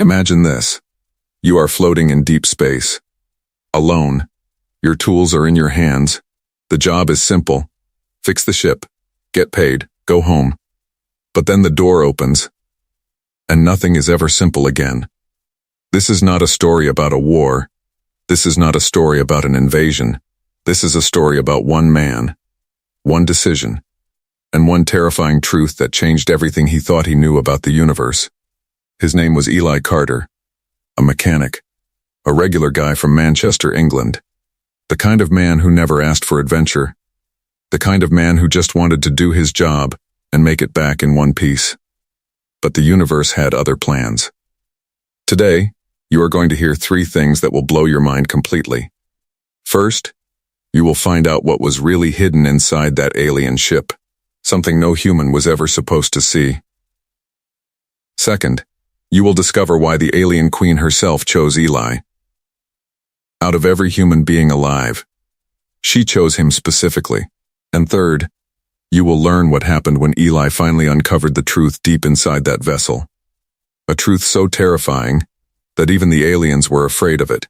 Imagine this. You are floating in deep space. Alone. Your tools are in your hands. The job is simple. Fix the ship. Get paid. Go home. But then the door opens. And nothing is ever simple again. This is not a story about a war. This is not a story about an invasion. This is a story about one man, one decision, and one terrifying truth that changed everything he thought he knew about the universe. His name was Eli Carter, a mechanic, a regular guy from Manchester, England, the kind of man who never asked for adventure, the kind of man who just wanted to do his job and make it back in one piece. But the universe had other plans. Today, you are going to hear 3 things that will blow your mind completely. First, you will find out what was really hidden inside that alien ship, something no human was ever supposed to see. Second, you will discover why the alien queen herself chose Eli. Out of every human being alive, she chose him specifically. And third, you will learn what happened when Eli finally uncovered the truth deep inside that vessel. A truth so terrifying that even the aliens were afraid of it.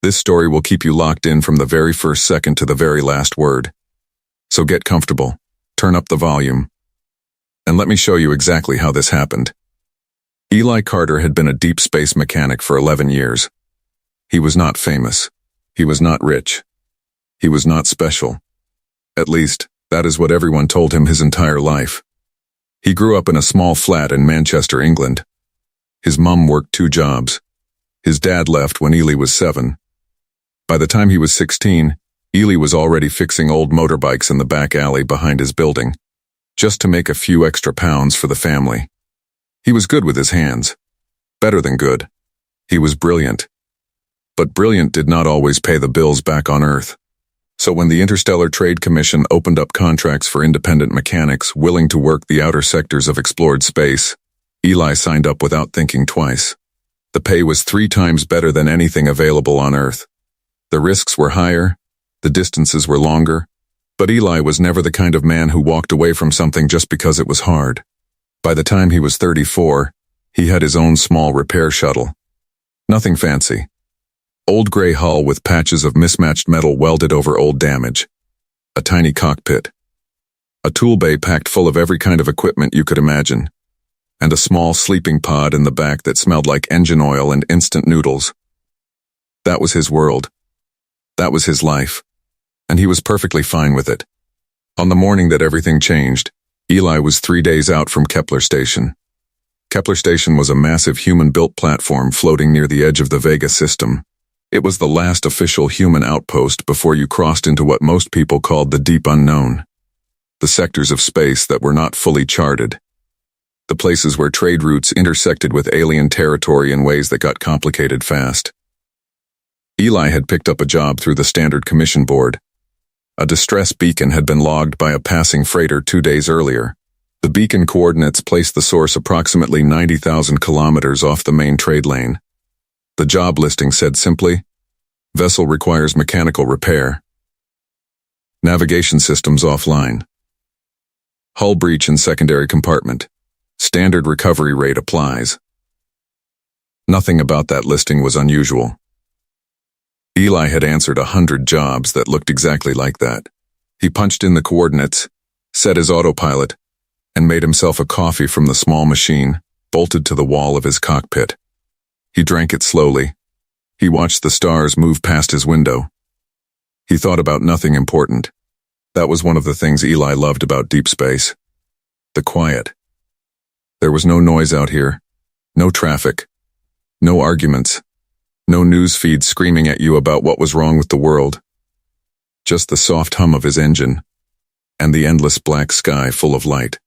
This story will keep you locked in from the very first second to the very last word. So get comfortable, turn up the volume, and let me show you exactly how this happened. Eli Carter had been a deep space mechanic for 11 years. He was not famous. He was not rich. He was not special. At least, that is what everyone told him his entire life. He grew up in a small flat in Manchester, England. His mum worked 2 jobs. His dad left when Eli was 7. By the time he was 16, Eli was already fixing old motorbikes in the back alley behind his building, just to make a few extra pounds for the family. He was good with his hands. Better than good. He was brilliant. But brilliant did not always pay the bills back on Earth. So when the Interstellar Trade Commission opened up contracts for independent mechanics willing to work the outer sectors of explored space, Eli signed up without thinking twice. The pay was 3 times better than anything available on Earth. The risks were higher, the distances were longer, but Eli was never the kind of man who walked away from something just because it was hard. By the time he was 34, he had his own small repair shuttle. Nothing fancy. Old gray hull with patches of mismatched metal welded over old damage. A tiny cockpit. A tool bay packed full of every kind of equipment you could imagine. And a small sleeping pod in the back that smelled like engine oil and instant noodles. That was his world. That was his life. And he was perfectly fine with it. On the morning that everything changed, Eli was 3 days out from Kepler Station. Kepler Station was a massive human-built platform floating near the edge of the Vega system. It was the last official human outpost before you crossed into what most people called the deep unknown. The sectors of space that were not fully charted. The places where trade routes intersected with alien territory in ways that got complicated fast. Eli had picked up a job through the Standard Commission Board. A distress beacon had been logged by a passing freighter 2 days earlier. The beacon coordinates placed the source approximately 90,000 kilometers off the main trade lane. The job listing said simply, "Vessel requires mechanical repair. Navigation systems offline. Hull breach in secondary compartment. Standard recovery rate applies." Nothing about that listing was unusual. Eli had answered 100 jobs that looked exactly like that. He punched in the coordinates, set his autopilot, and made himself a coffee from the small machine, bolted to the wall of his cockpit. He drank it slowly. He watched the stars move past his window. He thought about nothing important. That was one of the things Eli loved about deep space. The quiet. There was no noise out here. No traffic. No arguments. No news feed screaming at you about what was wrong with the world. Just the soft hum of his engine, and the endless black sky full of light.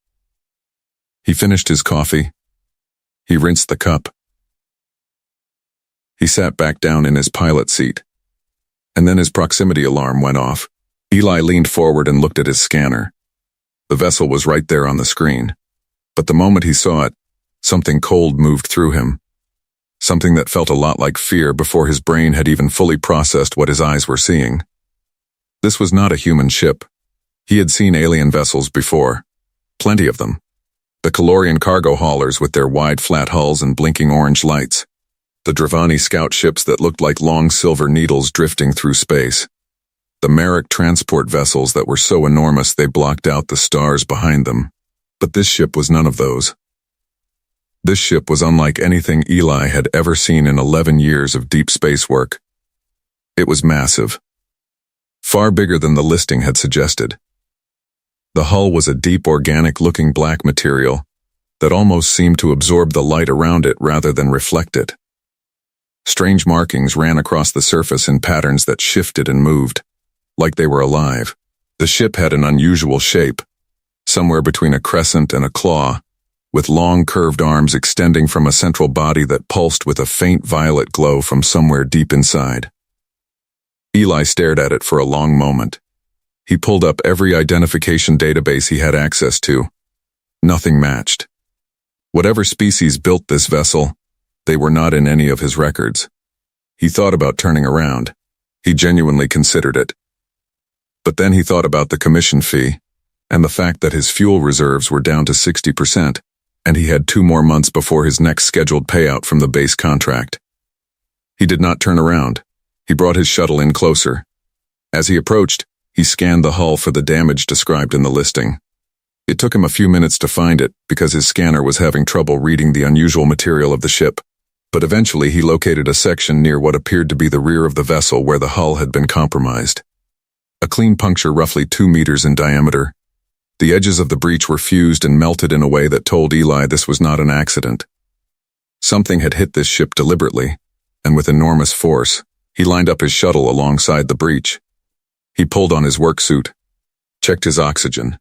He finished his coffee. He rinsed the cup. He sat back down in his pilot seat. And then his proximity alarm went off. Eli leaned forward and looked at his scanner. The vessel was right there on the screen. But the moment he saw it, something cold moved through him. Something that felt a lot like fear before his brain had even fully processed what his eyes were seeing. This was not a human ship. He had seen alien vessels before. Plenty of them. The Calorian cargo haulers with their wide flat hulls and blinking orange lights. The Dravani scout ships that looked like long silver needles drifting through space. The Merrick transport vessels that were so enormous they blocked out the stars behind them. But this ship was none of those. This ship was unlike anything Eli had ever seen in 11 years of deep space work. It was massive. Far bigger than the listing had suggested. The hull was a deep organic-looking black material that almost seemed to absorb the light around it rather than reflect it. Strange markings ran across the surface in patterns that shifted and moved, like they were alive. The ship had an unusual shape, somewhere between a crescent and a claw, with long curved arms extending from a central body that pulsed with a faint violet glow from somewhere deep inside. Eli stared at it for a long moment. He pulled up every identification database he had access to. Nothing matched. Whatever species built this vessel, they were not in any of his records. He thought about turning around. He genuinely considered it. But then he thought about the commission fee, and the fact that his fuel reserves were down to 60%, and he had 2 more months before his next scheduled payout from the base contract. He did not turn around. He brought his shuttle in closer. As he approached, he scanned the hull for the damage described in the listing. It took him a few minutes to find it because his scanner was having trouble reading the unusual material of the ship, but eventually he located a section near what appeared to be the rear of the vessel where the hull had been compromised. A clean puncture roughly 2 meters in diameter. The edges of the breach were fused and melted in a way that told Eli this was not an accident. Something had hit this ship deliberately, and with enormous force. He lined up his shuttle alongside the breach. He pulled on his work suit, checked his oxygen,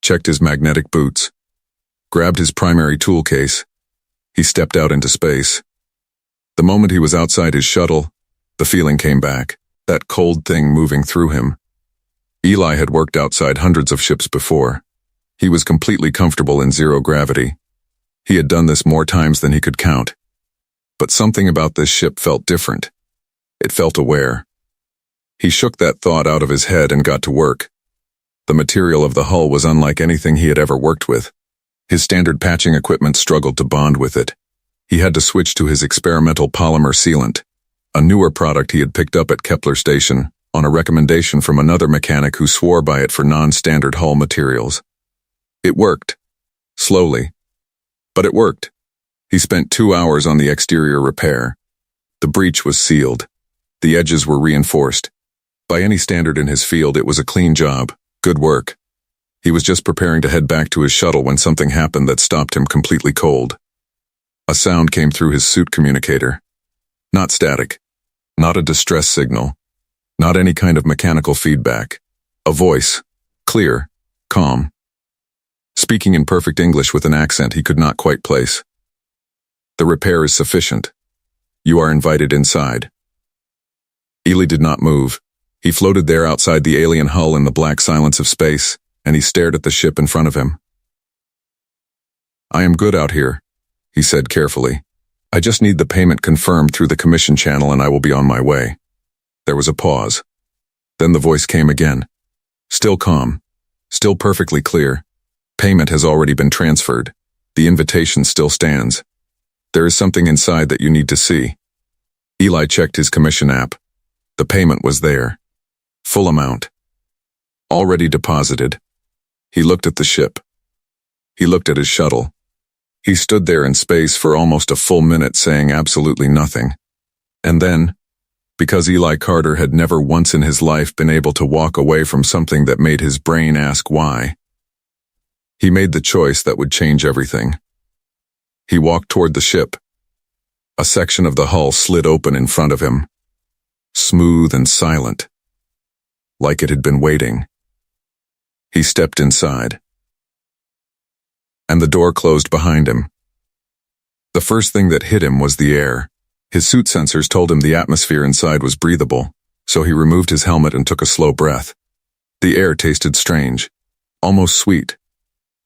checked his magnetic boots, grabbed his primary tool case. He stepped out into space. The moment he was outside his shuttle, the feeling came back, that cold thing moving through him. Eli had worked outside hundreds of ships before. He was completely comfortable in zero gravity. He had done this more times than he could count. But something about this ship felt different. It felt aware. He shook that thought out of his head and got to work. The material of the hull was unlike anything he had ever worked with. His standard patching equipment struggled to bond with it. He had to switch to his experimental polymer sealant, a newer product he had picked up at Kepler Station on a recommendation from another mechanic who swore by it for non-standard hull materials. It worked. Slowly. But it worked. He spent 2 hours on the exterior repair. The breach was sealed. The edges were reinforced. By any standard in his field, it was a clean job. Good work. He was just preparing to head back to his shuttle when something happened that stopped him completely cold. A sound came through his suit communicator. Not static. Not a distress signal. Not any kind of mechanical feedback. A voice. Clear. Calm. Speaking in perfect English with an accent he could not quite place. The repair is sufficient. You are invited inside. Eli did not move. He floated there outside the alien hull in the black silence of space, and he stared at the ship in front of him. I am good out here, he said carefully. I just need the payment confirmed through the commission channel and I will be on my way. There was a pause. Then the voice came again. Still calm. Still perfectly clear. Payment has already been transferred. The invitation still stands. There is something inside that you need to see. Eli checked his commission app. The payment was there. Full amount. Already deposited. He looked at the ship. He looked at his shuttle. He stood there in space for almost a full minute saying absolutely nothing. And then, because Eli Carter had never once in his life been able to walk away from something that made his brain ask why, he made the choice that would change everything. He walked toward the ship. A section of the hull slid open in front of him. Smooth and silent. Like it had been waiting. He stepped inside. And the door closed behind him. The first thing that hit him was the air. His suit sensors told him the atmosphere inside was breathable, so he removed his helmet and took a slow breath. The air tasted strange, almost sweet,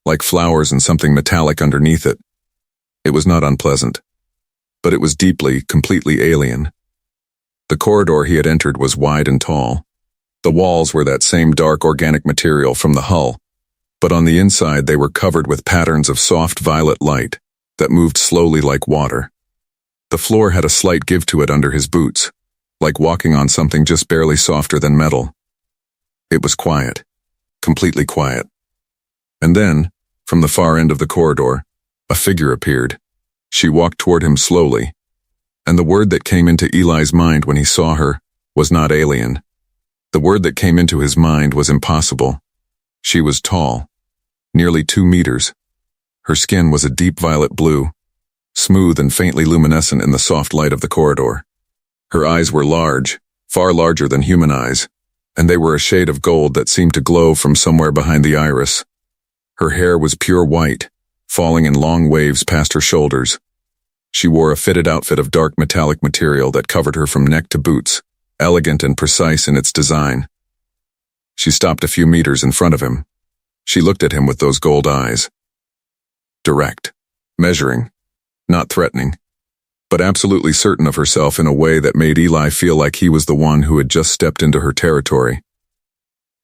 like flowers and something metallic underneath it. It was not unpleasant, but it was deeply, completely alien. The corridor he had entered was wide and tall. The walls were that same dark organic material from the hull, but on the inside they were covered with patterns of soft violet light that moved slowly like water. The floor had a slight give to it under his boots, like walking on something just barely softer than metal. It was quiet, completely quiet. And then, from the far end of the corridor, a figure appeared. She walked toward him slowly, and the word that came into Eli's mind when he saw her was not alien. The word that came into his mind was impossible. She was tall, nearly 2 meters. Her skin was a deep violet blue, smooth and faintly luminescent in the soft light of the corridor. Her eyes were large, far larger than human eyes, and they were a shade of gold that seemed to glow from somewhere behind the iris. Her hair was pure white, falling in long waves past her shoulders. She wore a fitted outfit of dark metallic material that covered her from neck to boots, elegant and precise in its design. She stopped a few meters in front of him. She looked at him with those gold eyes. Direct, measuring, not threatening, but absolutely certain of herself in a way that made Eli feel like he was the one who had just stepped into her territory.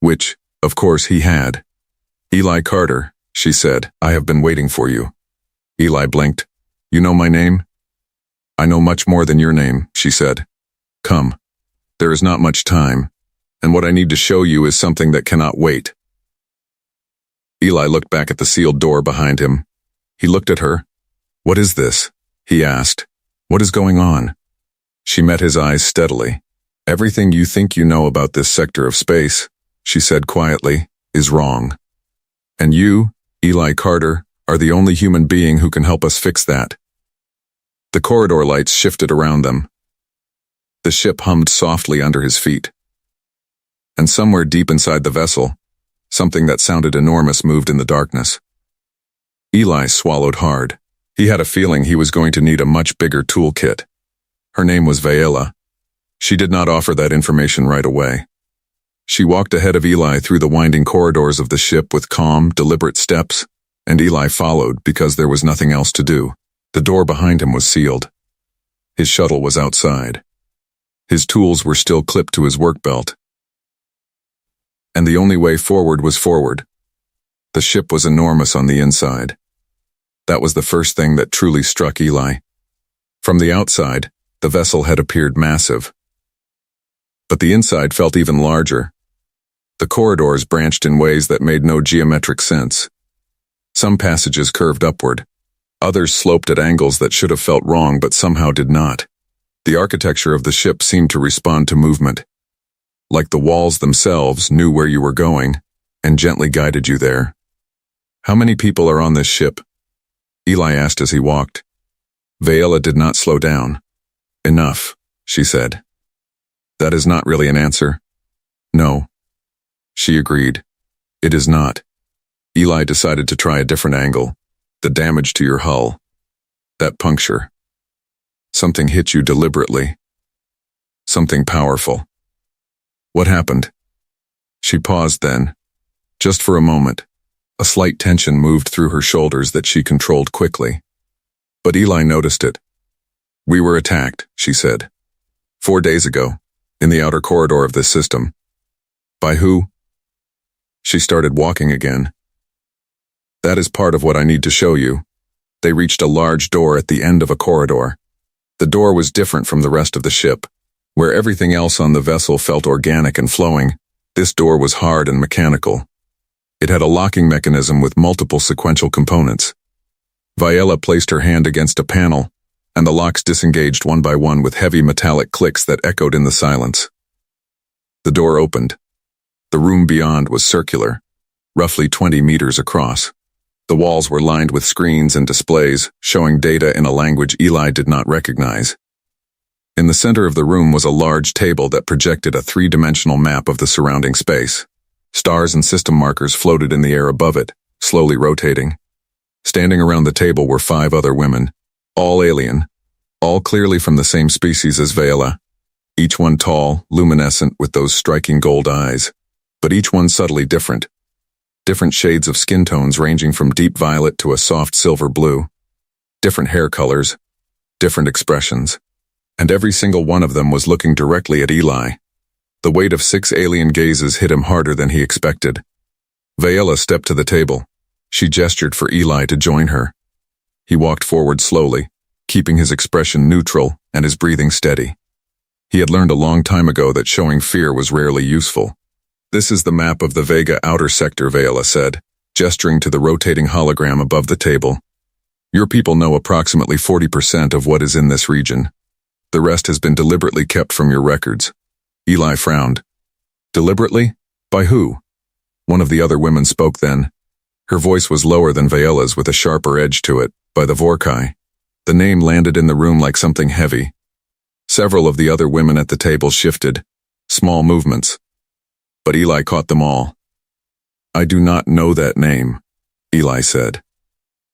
Which, of course, he had. "Eli Carter," she said, "I have been waiting for you." Eli blinked. "You know my name?" "I know much more than your name," she said. "Come. There is not much time, and what I need to show you is something that cannot wait." Eli looked back at the sealed door behind him. He looked at her. "What is this?" he asked. "What is going on?" She met his eyes steadily. "Everything you think you know about this sector of space," she said quietly, "is wrong. And you, Eli Carter, are the only human being who can help us fix that." The corridor lights shifted around them. The ship hummed softly under his feet. And somewhere deep inside the vessel, something that sounded enormous moved in the darkness. Eli swallowed hard. He had a feeling he was going to need a much bigger toolkit. Her name was Vaela. She did not offer that information right away. She walked ahead of Eli through the winding corridors of the ship with calm, deliberate steps, and Eli followed because there was nothing else to do. The door behind him was sealed. His shuttle was outside. His tools were still clipped to his work belt. And the only way forward was forward. The ship was enormous on the inside. That was the first thing that truly struck Eli. From the outside, the vessel had appeared massive. But the inside felt even larger. The corridors branched in ways that made no geometric sense. Some passages curved upward. Others sloped at angles that should have felt wrong but somehow did not. The architecture of the ship seemed to respond to movement. Like the walls themselves knew where you were going and gently guided you there. "How many people are on this ship?" Eli asked as he walked. Vaela did not slow down. "Enough," she said. "That is not really an answer." "No." She agreed. "It is not." Eli decided to try a different angle. "The damage to your hull. That puncture. Something hit you deliberately. Something powerful." "What happened?" She paused then. Just for a moment. A slight tension moved through her shoulders that she controlled quickly. But Eli noticed it. "We were attacked," she said. 4 days ago, in the outer corridor of this system." "By who?" She started walking again. "That is part of what I need to show you." They reached a large door at the end of a corridor. The door was different from the rest of the ship. Where everything else on the vessel felt organic and flowing, this door was hard and mechanical. It had a locking mechanism with multiple sequential components. Vaela placed her hand against a panel, and the locks disengaged one by one with heavy metallic clicks that echoed in the silence. The door opened. The room beyond was circular, roughly 20 meters across. The walls were lined with screens and displays, showing data in a language Eli did not recognize. In the center of the room was a large table that projected a 3-dimensional map of the surrounding space. Stars and system markers floated in the air above it, slowly rotating. Standing around the table were 5 other women, all alien, all clearly from the same species as Vaela. Each one tall, luminescent with those striking gold eyes, but each one subtly different. Different shades of skin tones ranging from deep violet to a soft silver blue. Different hair colors, different expressions. And every single one of them was looking directly at Eli. The weight of 6 alien gazes hit him harder than he expected. Vayela stepped to the table. She gestured for Eli to join her. He walked forward slowly, keeping his expression neutral and his breathing steady. He had learned a long time ago that showing fear was rarely useful. "This is the map of the Vega outer sector," Vayela said, gesturing to the rotating hologram above the table. "Your people know approximately 40% of what is in this region. The rest has been deliberately kept from your records." Eli frowned. "Deliberately? By who?" One of the other women spoke then. Her voice was lower than Vayela's with a sharper edge to it. "By the Vorkai." The name landed in the room like something heavy. Several of the other women at the table shifted, small movements. But Eli caught them all. "I do not know that name," Eli said.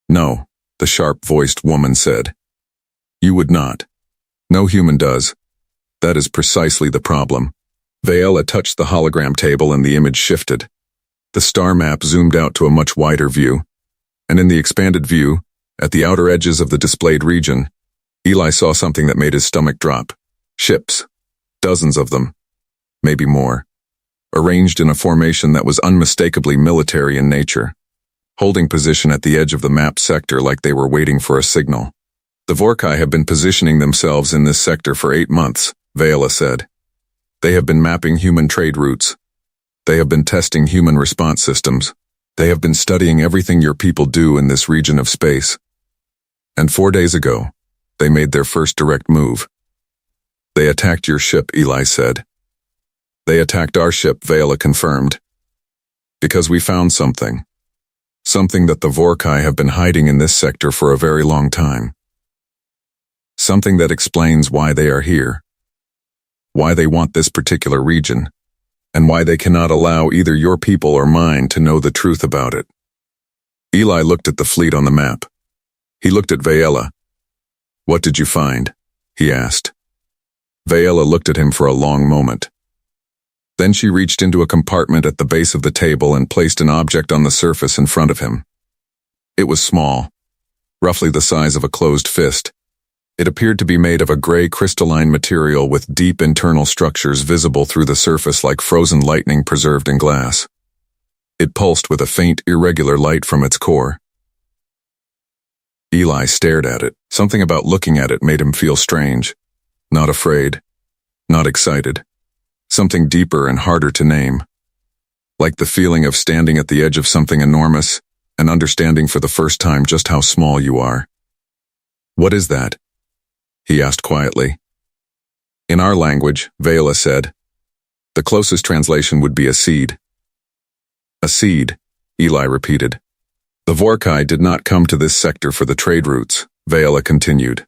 "No," the sharp-voiced woman said. "You would not. No human does. That is precisely the problem." Vayela touched the hologram table and the image shifted. The star map zoomed out to a much wider view, and in the expanded view, at the outer edges of the displayed region, Eli saw something that made his stomach drop. Ships. Dozens of them. Maybe more. Arranged in a formation that was unmistakably military in nature, holding position at the edge of the map sector like they were waiting for a signal. "The Vorkai have been positioning themselves in this sector for 8 months, Vayela said. "They have been mapping human trade routes. They have been testing human response systems. They have been studying everything your people do in this region of space. And 4 days ago, they made their first direct move. They attacked your ship," Eli said. "They attacked our ship," Vayela confirmed. "Because we found something. Something that the Vorkai have been hiding in this sector for a very long time. Something that explains why they are here. Why they want this particular region. And why they cannot allow either your people or mine to know the truth about it." Eli looked at the fleet on the map. He looked at Vayela. "What did you find?" he asked. Vayela looked at him for a long moment. Then she reached into a compartment at the base of the table and placed an object on the surface in front of him. It was small, roughly the size of a closed fist. It appeared to be made of a gray crystalline material with deep internal structures visible through the surface like frozen lightning preserved in glass. It pulsed with a faint, irregular light from its core. Eli stared at it. Something about looking at it made him feel strange. Not afraid. Not excited. Something deeper and harder to name. Like the feeling of standing at the edge of something enormous and understanding for the first time just how small you are. "What is that?" he asked quietly. "In our language," Vayela said, "the closest translation would be a seed." "A seed," Eli repeated. "The Vorkai did not come to this sector for the trade routes," Vayela continued.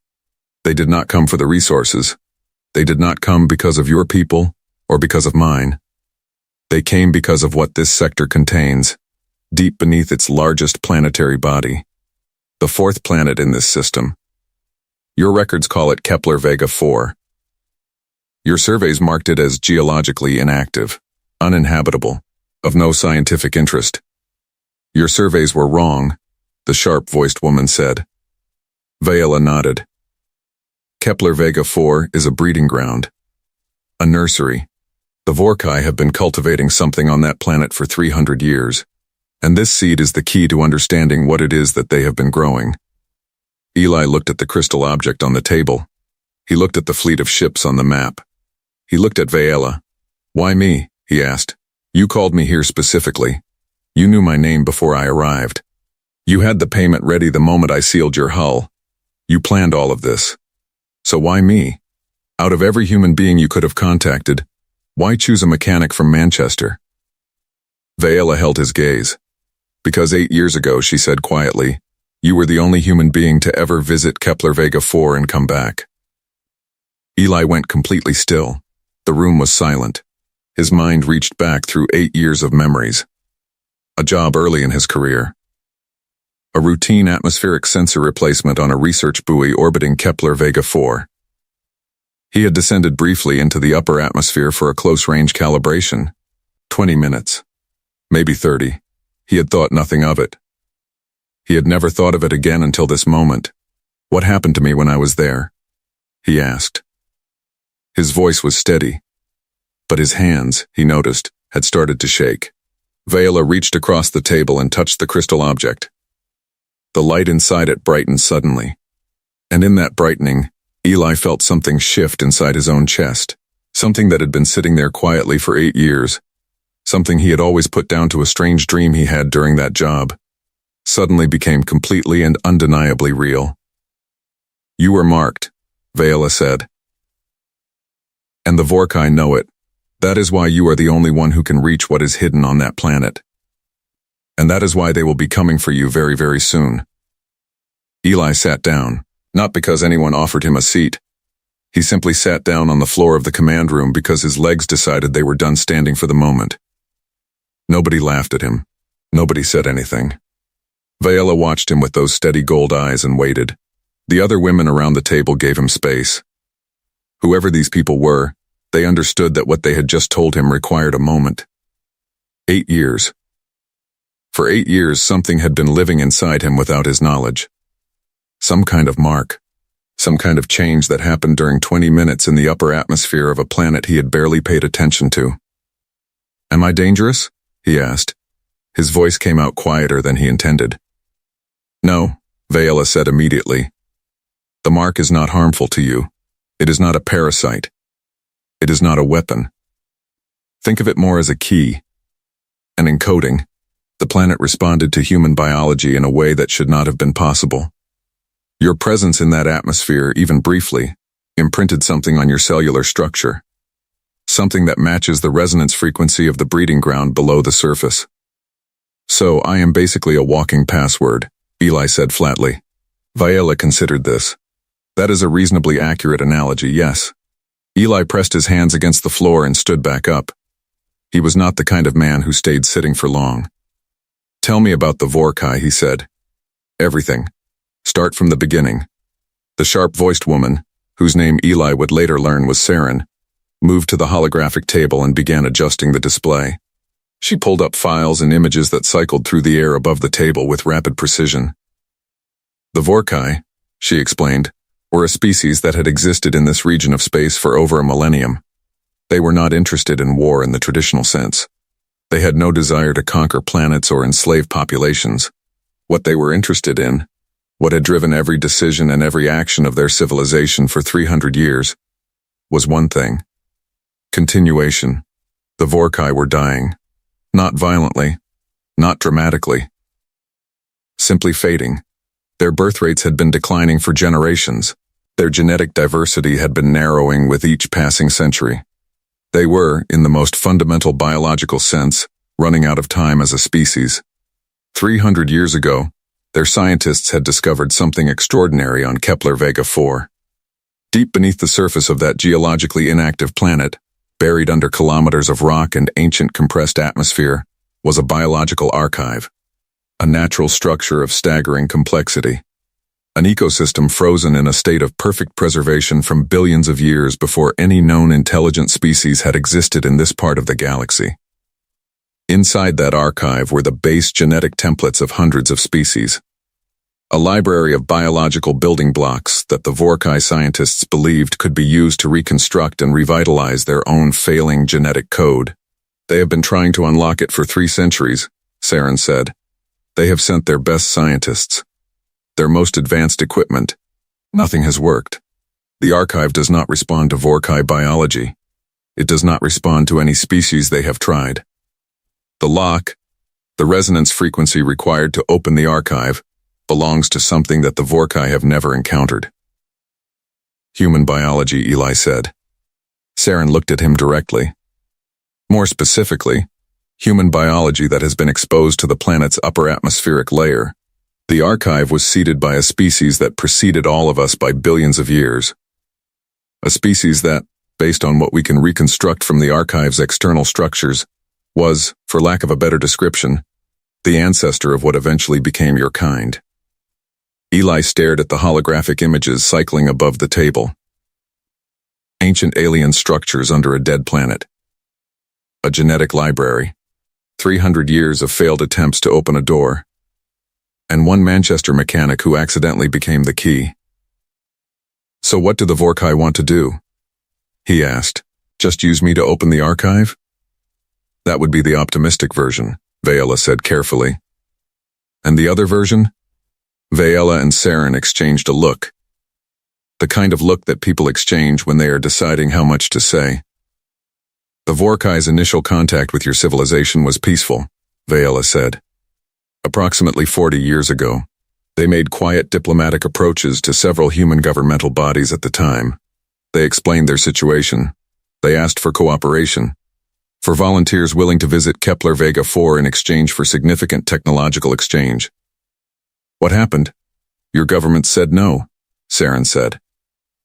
"They did not come for the resources. They did not come because of your people or because of mine. They came because of what this sector contains, deep beneath its largest planetary body, the 4th planet in this system. Your records call it Kepler Vega 4. Your surveys marked it as geologically inactive, uninhabitable, of no scientific interest. Your surveys were wrong," the sharp-voiced woman said. Vayela nodded. "Kepler Vega 4 is a breeding ground. A nursery. The Vorkai have been cultivating something on that planet for 300 years, and this seed is the key to understanding what it is that they have been growing." Eli looked at the crystal object on the table. He looked at the fleet of ships on the map. He looked at Vayela. "Why me?" he asked. "You called me here specifically. You knew my name before I arrived. You had the payment ready the moment I sealed your hull. You planned all of this. So why me? Out of every human being you could have contacted, why choose a mechanic from Manchester?" Vayela held his gaze. "Because 8 years ago," she said quietly, "you were the only human being to ever visit Kepler Vega 4 and come back." Eli went completely still. The room was silent. His mind reached back through 8 years of memories. A job early in his career. A routine atmospheric sensor replacement on a research buoy orbiting Kepler Vega 4. He had descended briefly into the upper atmosphere for a close-range calibration. 20 minutes. Maybe 30. He had thought nothing of it. He had never thought of it again until this moment. "What happened to me when I was there?" he asked. His voice was steady, but his hands, he noticed, had started to shake. Viola reached across the table and touched the crystal object. The light inside it brightened suddenly. And in that brightening, Eli felt something shift inside his own chest, something that had been sitting there quietly for 8 years, something he had always put down to a strange dream he had during that job, suddenly became completely and undeniably real. "You were marked," Viola said. "And the Vorkai know it. That is why you are the only one who can reach what is hidden on that planet. And that is why they will be coming for you very, very soon." Eli sat down, not because anyone offered him a seat. He simply sat down on the floor of the command room because his legs decided they were done standing for the moment. Nobody laughed at him. Nobody said anything. Viola watched him with those steady gold eyes and waited. The other women around the table gave him space. Whoever these people were, they understood that what they had just told him required a moment. 8 years. For 8 years, something had been living inside him without his knowledge. Some kind of mark. Some kind of change that happened during 20 minutes in the upper atmosphere of a planet he had barely paid attention to. "Am I dangerous?" he asked. His voice came out quieter than he intended. "No," Viola said immediately. "The mark is not harmful to you. It is not a parasite. It is not a weapon. Think of it more as a key. An encoding." The planet responded to human biology in a way that should not have been possible. Your presence in that atmosphere, even briefly, imprinted something on your cellular structure. Something that matches the resonance frequency of the breeding ground below the surface. "So I am basically a walking password," Eli said flatly. Viola considered this. "That is a reasonably accurate analogy, yes." Eli pressed his hands against the floor and stood back up. He was not the kind of man who stayed sitting for long. "Tell me about the Vorkai," he said. "Everything. Start from the beginning." The sharp-voiced woman, whose name Eli would later learn was Saren, moved to the holographic table and began adjusting the display. She pulled up files and images that cycled through the air above the table with rapid precision. "The Vorkai," she explained, "were a species that had existed in this region of space for over a millennium. They were not interested in war in the traditional sense. They had no desire to conquer planets or enslave populations. What they were interested in, what had driven every decision and every action of their civilization for 300 years, was one thing: continuation. The Vorkai were dying. Not violently, not dramatically. Simply fading. Their birth rates had been declining for generations. Their genetic diversity had been narrowing with each passing century. They were, in the most fundamental biological sense, running out of time as a species. 300 years ago, their scientists had discovered something extraordinary on Kepler Vega 4. Deep beneath the surface of that geologically inactive planet, buried under kilometers of rock and ancient compressed atmosphere, was a biological archive. A natural structure of staggering complexity. An ecosystem frozen in a state of perfect preservation from billions of years before any known intelligent species had existed in this part of the galaxy. Inside that archive were the base genetic templates of hundreds of species. A library of biological building blocks that the Vorkai scientists believed could be used to reconstruct and revitalize their own failing genetic code. "They have been trying to unlock it for 3 centuries, Saren said. "They have sent their best scientists. Their most advanced equipment. Nothing has worked. The archive does not respond to Vorkai biology. It does not respond to any species they have tried. The lock, the resonance frequency required to open the archive, belongs to something that the Vorkai have never encountered." "Human biology," Eli said. Saren looked at him directly. "More specifically, human biology that has been exposed to the planet's upper atmospheric layer. The archive was seeded by a species that preceded all of us by billions of years. A species that, based on what we can reconstruct from the archive's external structures, was, for lack of a better description, the ancestor of what eventually became your kind." Eli stared at the holographic images cycling above the table. Ancient alien structures under a dead planet. A genetic library. 300 years of failed attempts to open a door. And one Manchester mechanic who accidentally became the key. "So what do the Vorkai want to do?" he asked. "Just use me to open the archive?" "That would be the optimistic version," Viola said carefully. And the other version? Viola and Saren exchanged a look. The kind of look that people exchange when they are deciding how much to say. The Vorkai's initial contact with your civilization was peaceful, Viola said. Approximately 40 years ago, they made quiet diplomatic approaches to several human governmental bodies at the time. They explained their situation. They asked for cooperation, for volunteers willing to visit Kepler Vega 4 in exchange for significant technological exchange. What happened? Your government said no, Saren said.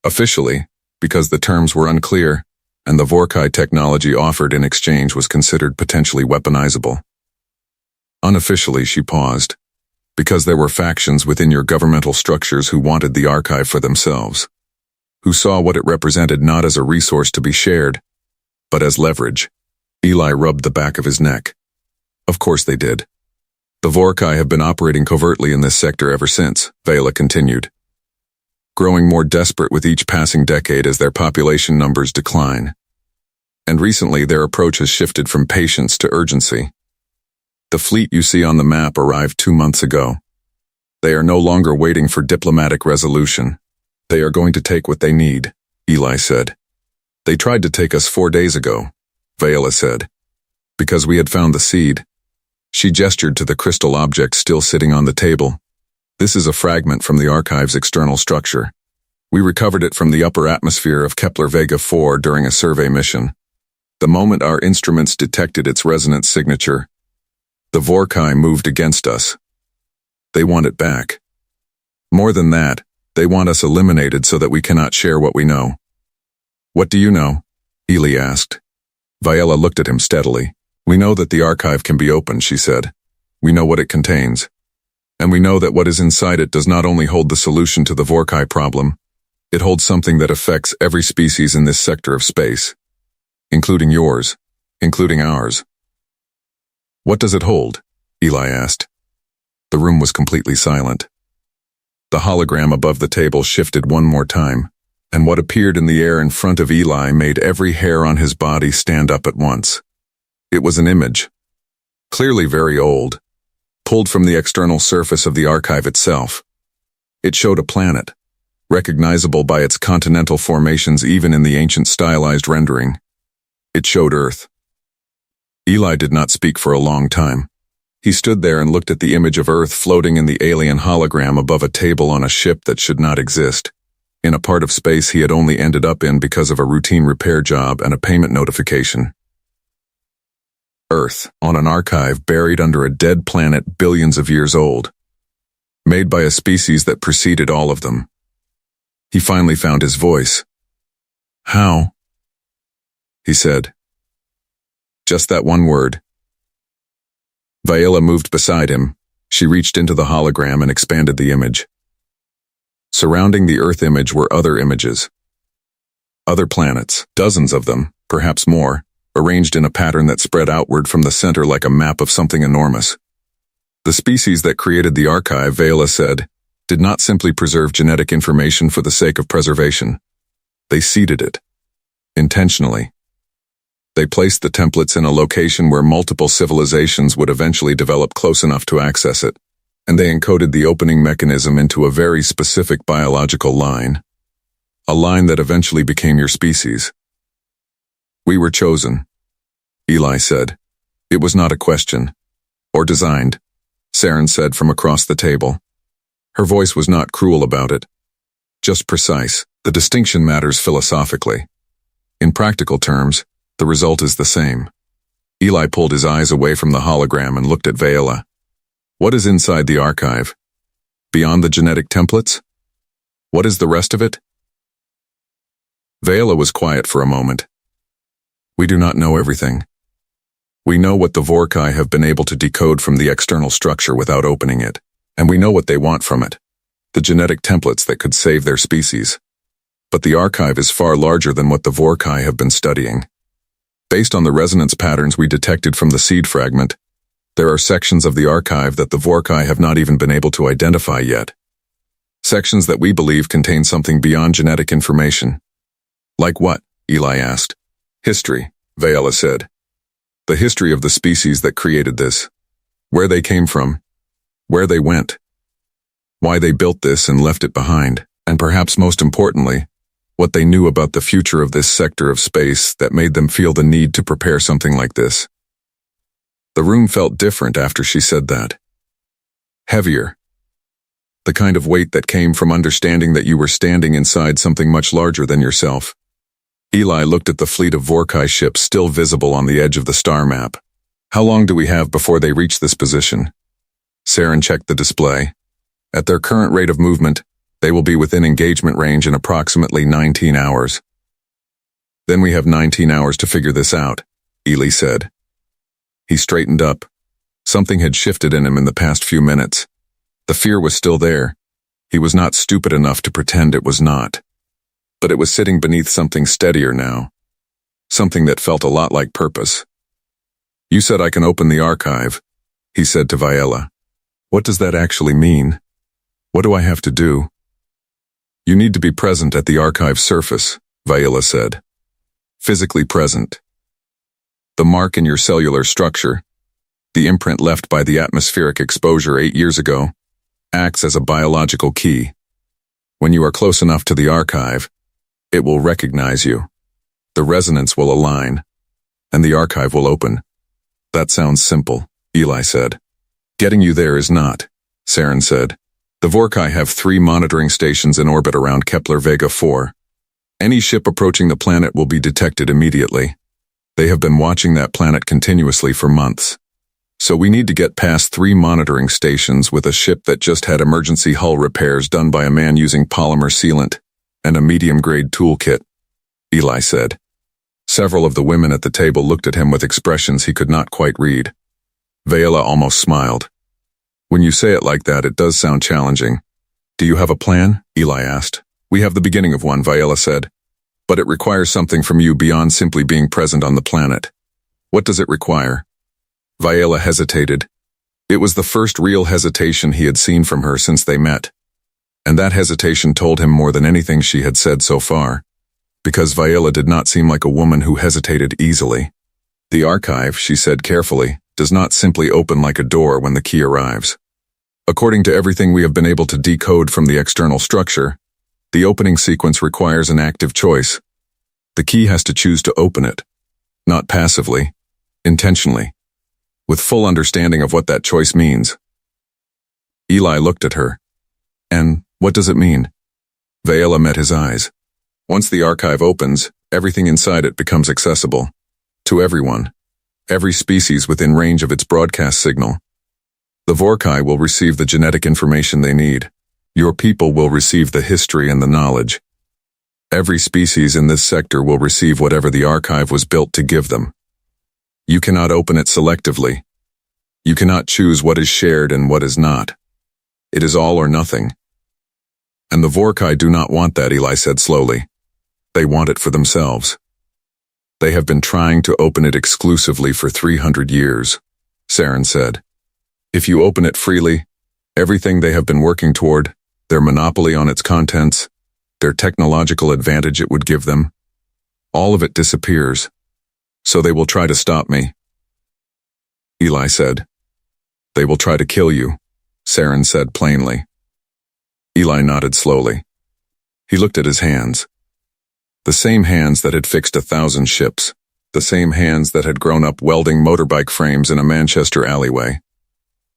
Officially, because the terms were unclear, and the Vorkai technology offered in exchange was considered potentially weaponizable. Unofficially, she paused, because there were factions within your governmental structures who wanted the archive for themselves, who saw what it represented not as a resource to be shared, but as leverage. Eli rubbed the back of his neck. Of course they did. The Vorkai have been operating covertly in this sector ever since, Viola continued, growing more desperate with each passing decade as their population numbers decline. And recently their approach has shifted from patience to urgency. The fleet you see on the map arrived 2 months ago. They are no longer waiting for diplomatic resolution. They are going to take what they need, Eli said. They tried to take us 4 days ago, Viola said, because we had found the seed. She gestured to the crystal object still sitting on the table. This is a fragment from the archive's external structure. We recovered it from the upper atmosphere of Kepler Vega 4 during a survey mission. The moment our instruments detected its resonance signature, the Vorkai moved against us. They want it back. More than that, they want us eliminated so that we cannot share what we know. What do you know? Eli asked. Viola looked at him steadily. We know that the archive can be opened, she said. We know what it contains. And we know that what is inside it does not only hold the solution to the Vorkai problem, it holds something that affects every species in this sector of space, including yours, including ours. What does it hold? Eli asked. The room was completely silent. The hologram above the table shifted one more time, and what appeared in the air in front of Eli made every hair on his body stand up at once. It was an image, clearly very old, pulled from the external surface of the archive itself. It showed a planet, recognizable by its continental formations even in the ancient stylized rendering. It showed Earth. Eli did not speak for a long time. He stood there and looked at the image of Earth floating in the alien hologram above a table on a ship that should not exist, in a part of space he had only ended up in because of a routine repair job and a payment notification. Earth, on an archive buried under a dead planet billions of years old, made by a species that preceded all of them. He finally found his voice. How? He said. Just that one word. Viola moved beside him. She reached into the hologram and expanded the image. Surrounding the Earth image were other images. Other planets, dozens of them, perhaps more, arranged in a pattern that spread outward from the center like a map of something enormous. The species that created the archive, Viola said, did not simply preserve genetic information for the sake of preservation. They seeded it. Intentionally. They placed the templates in a location where multiple civilizations would eventually develop close enough to access it, and they encoded the opening mechanism into a very specific biological line. A line that eventually became your species. We were chosen, Eli said. It was not a question. Or designed, Saren said from across the table. Her voice was not cruel about it. Just precise. The distinction matters philosophically. In practical terms, the result is the same. Eli pulled his eyes away from the hologram and looked at Viola. What is inside the archive? Beyond the genetic templates? What is the rest of it? Viola was quiet for a moment. We do not know everything. We know what the Vorkai have been able to decode from the external structure without opening it, and we know what they want from it, the genetic templates that could save their species. But the archive is far larger than what the Vorkai have been studying. Based on the resonance patterns we detected from the seed fragment, there are sections of the archive that the Vorkai have not even been able to identify yet. Sections that we believe contain something beyond genetic information. Like what? Eli asked. History, Viola said. The history of the species that created this, Where they came from, where they went, why they built this and left it behind, and perhaps most importantly, what they knew about the future of this sector of space that made them feel the need to prepare something like this. The room felt different after she said that. Heavier. The kind of weight that came from understanding that you were standing inside something much larger than yourself. Eli looked at the fleet of Vorkai ships still visible on the edge of the star map. How long do we have before they reach this position? Saren checked the display. At their current rate of movement, they will be within engagement range in approximately 19 hours. Then we have 19 hours to figure this out, Eli said. He straightened up. Something had shifted in him in the past few minutes. The fear was still there. He was not stupid enough to pretend it was not. But it was sitting beneath something steadier now. Something that felt a lot like purpose. You said I can open the archive, he said to Viela. What does that actually mean? What do I have to do? You need to be present at the archive surface, Viela said. Physically present. The mark in your cellular structure, the imprint left by the atmospheric exposure 8 years ago, acts as a biological key. When you are close enough to the archive, it will recognize you. The resonance will align, and the archive will open. That sounds simple, Eli said. Getting you there is not, Saren said. The Vorkai have 3 monitoring stations in orbit around Kepler-Vega 4. Any ship approaching the planet will be detected immediately. They have been watching that planet continuously for months. So we need to get past 3 monitoring stations with a ship that just had emergency hull repairs done by a man using polymer sealant and a medium-grade toolkit, Eli said. Several of the women at the table looked at him with expressions he could not quite read. Viela almost smiled. When you say it like that, it does sound challenging. Do you have a plan? Eli asked. We have the beginning of one, Viela said. But it requires something from you beyond simply being present on the planet. What does it require? Viela hesitated. It was the first real hesitation he had seen from her since they met. And that hesitation told him more than anything she had said so far. Because Viela did not seem like a woman who hesitated easily. The archive, she said carefully, does not simply open like a door when the key arrives. According to everything we have been able to decode from the external structure, the opening sequence requires an active choice. The key has to choose to open it, not passively, intentionally, with full understanding of what that choice means. Eli looked at her. And what does it mean? Viela met his eyes. Once the archive opens, everything inside it becomes accessible. To everyone. Every species within range of its broadcast signal. The Vorkai will receive the genetic information they need. Your people will receive the history and the knowledge. Every species in this sector will receive whatever the archive was built to give them. You cannot open it selectively. You cannot choose what is shared and what is not. It is all or nothing. And the Vorkai do not want that, Eli said slowly. They want it for themselves. They have been trying to open it exclusively for 300 years, Saren said. If you open it freely, everything they have been working toward, their monopoly on its contents, their technological advantage it would give them, all of it disappears. So they will try to stop me. Eli said. They will try to kill you, Saren said plainly. Eli nodded slowly. He looked at his hands. The same hands that had fixed 1,000 ships, the same hands that had grown up welding motorbike frames in a Manchester alleyway.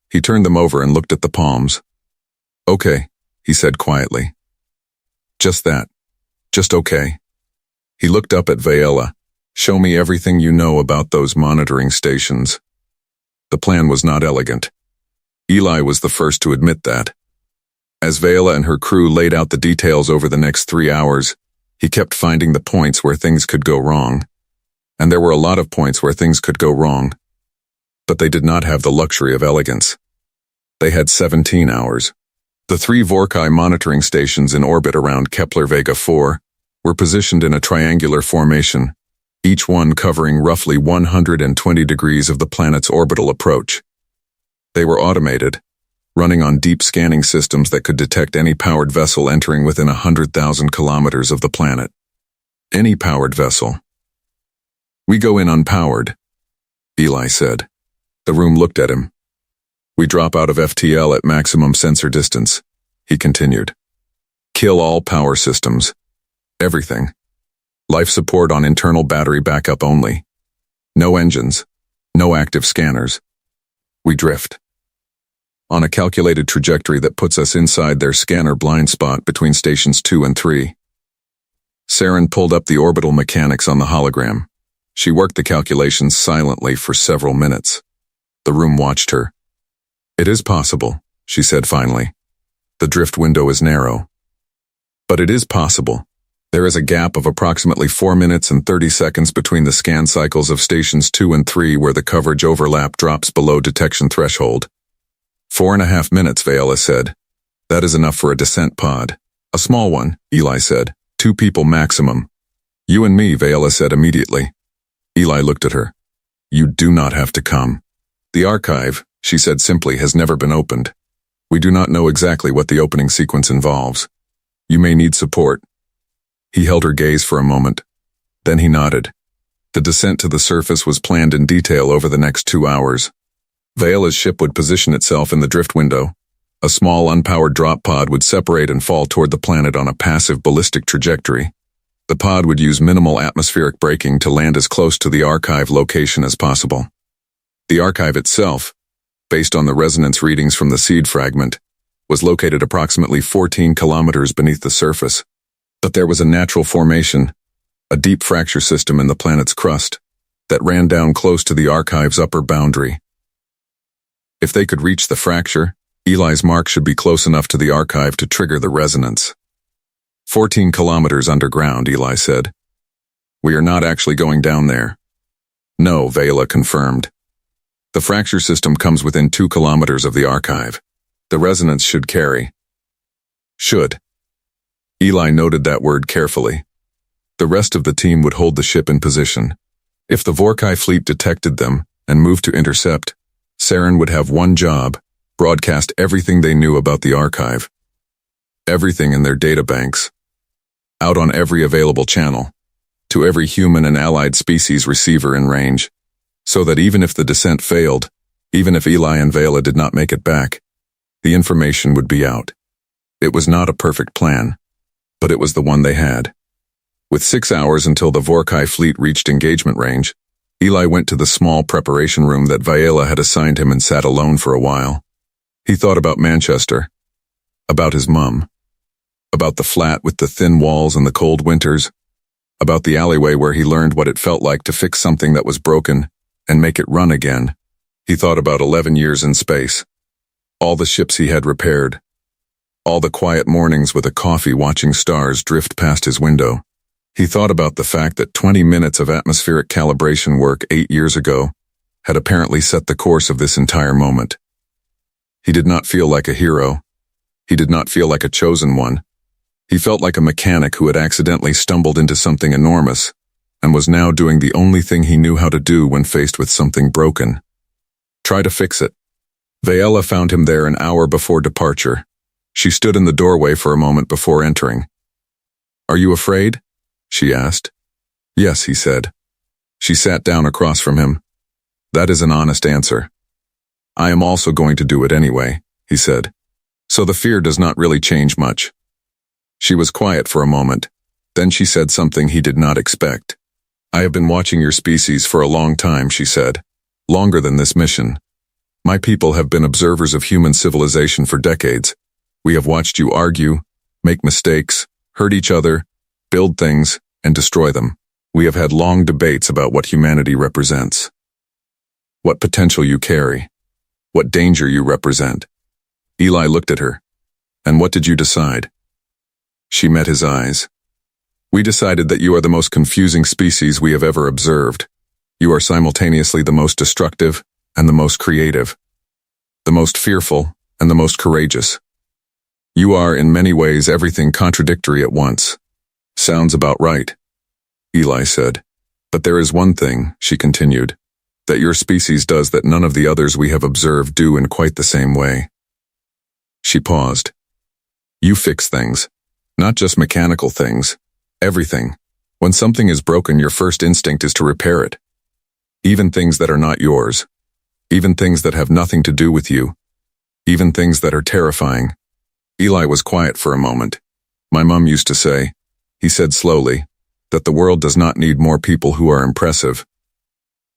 He turned them over and looked at the palms. Okay, he said quietly. Just that. Just okay. He looked up at Viela. Show me everything you know about those monitoring stations. The plan was not elegant. Eli was the first to admit that. As Viela and her crew laid out the details over the next 3 hours, he kept finding the points where things could go wrong. And there were a lot of points where things could go wrong. But they did not have the luxury of elegance. They had 17 hours. The 3 Vorkai monitoring stations in orbit around Kepler-Vega 4 were positioned in a triangular formation, each one covering roughly 120 degrees of the planet's orbital approach. They were automated, running on deep scanning systems that could detect any powered vessel entering within 100,000 kilometers of the planet. Any powered vessel. We go in unpowered, Eli said. The room looked at him. We drop out of FTL at maximum sensor distance, he continued. Kill all power systems. Everything. Life support on internal battery backup only. No engines. No active scanners. We drift. On a calculated trajectory that puts us inside their scanner blind spot between stations 2 and 3. Saren pulled up the orbital mechanics on the hologram. She worked the calculations silently for several minutes. The room watched her. It is possible, she said finally. The drift window is narrow. But it is possible. There is a gap of approximately 4 minutes and 30 seconds between the scan cycles of stations 2 and 3 where the coverage overlap drops below detection threshold. 4.5 minutes, Viola said. That is enough for a descent pod. A small one, Eli said. 2 people maximum. You and me, Viola said immediately. Eli looked at her. You do not have to come. The archive, she said simply, has never been opened. We do not know exactly what the opening sequence involves. You may need support. He held her gaze for a moment. Then he nodded. The descent to the surface was planned in detail over the next 2 hours. Viola's ship would position itself in the drift window. A small unpowered drop pod would separate and fall toward the planet on a passive ballistic trajectory. The pod would use minimal atmospheric braking to land as close to the archive location as possible. The archive itself, based on the resonance readings from the seed fragment, was located approximately 14 kilometers beneath the surface. But there was a natural formation, a deep fracture system in the planet's crust, that ran down close to the archive's upper boundary. If they could reach the fracture, Eli's mark should be close enough to the archive to trigger the resonance. 14 kilometers underground, Eli said. We are not actually going down there. No, Vela confirmed. The fracture system comes within 2 kilometers of the archive. The resonance should carry. Should. Eli noted that word carefully. The rest of the team would hold the ship in position. If the Vorkai fleet detected them and moved to intercept, Saren would have one job: broadcast everything they knew about the archive. Everything in their databanks. Out on every available channel. To every human and allied species receiver in range. So that even if the descent failed, even if Eli and Vela did not make it back, the information would be out. It was not a perfect plan, but it was the one they had. With 6 hours until the Vorkai fleet reached engagement range, Eli went to the small preparation room that Viola had assigned him and sat alone for a while. He thought about Manchester, about his mum, about the flat with the thin walls and the cold winters, about the alleyway where he learned what it felt like to fix something that was broken and make it run again. He thought about 11 years in space, all the ships he had repaired, all the quiet mornings with a coffee watching stars drift past his window. He thought about the fact that 20 minutes of atmospheric calibration work 8 years ago had apparently set the course of this entire moment. He did not feel like a hero. He did not feel like a chosen one. He felt like a mechanic who had accidentally stumbled into something enormous and was now doing the only thing he knew how to do when faced with something broken. Try to fix it. Viola found him there an hour before departure. She stood in the doorway for a moment before entering. Are you afraid? She asked. Yes, he said. She sat down across from him. That is an honest answer. I am also going to do it anyway, he said. So the fear does not really change much. She was quiet for a moment. Then she said something he did not expect. I have been watching your species for a long time, she said. Longer than this mission. My people have been observers of human civilization for decades. We have watched you argue, make mistakes, hurt each other, build things, and destroy them. We have had long debates about what humanity represents. What potential you carry. What danger you represent. Eli looked at her. And what did you decide? She met his eyes. We decided that you are the most confusing species we have ever observed. You are simultaneously the most destructive and the most creative. The most fearful and the most courageous. You are in many ways everything contradictory at once. Sounds about right, Eli said. But there is one thing, she continued, that your species does that none of the others we have observed do in quite the same way. She paused. You fix things. Not just mechanical things. Everything. When something is broken, your first instinct is to repair it. Even things that are not yours. Even things that have nothing to do with you. even things that are terrifying. Eli was quiet for a moment. My mom used to say, he said slowly, that the world does not need more people who are impressive.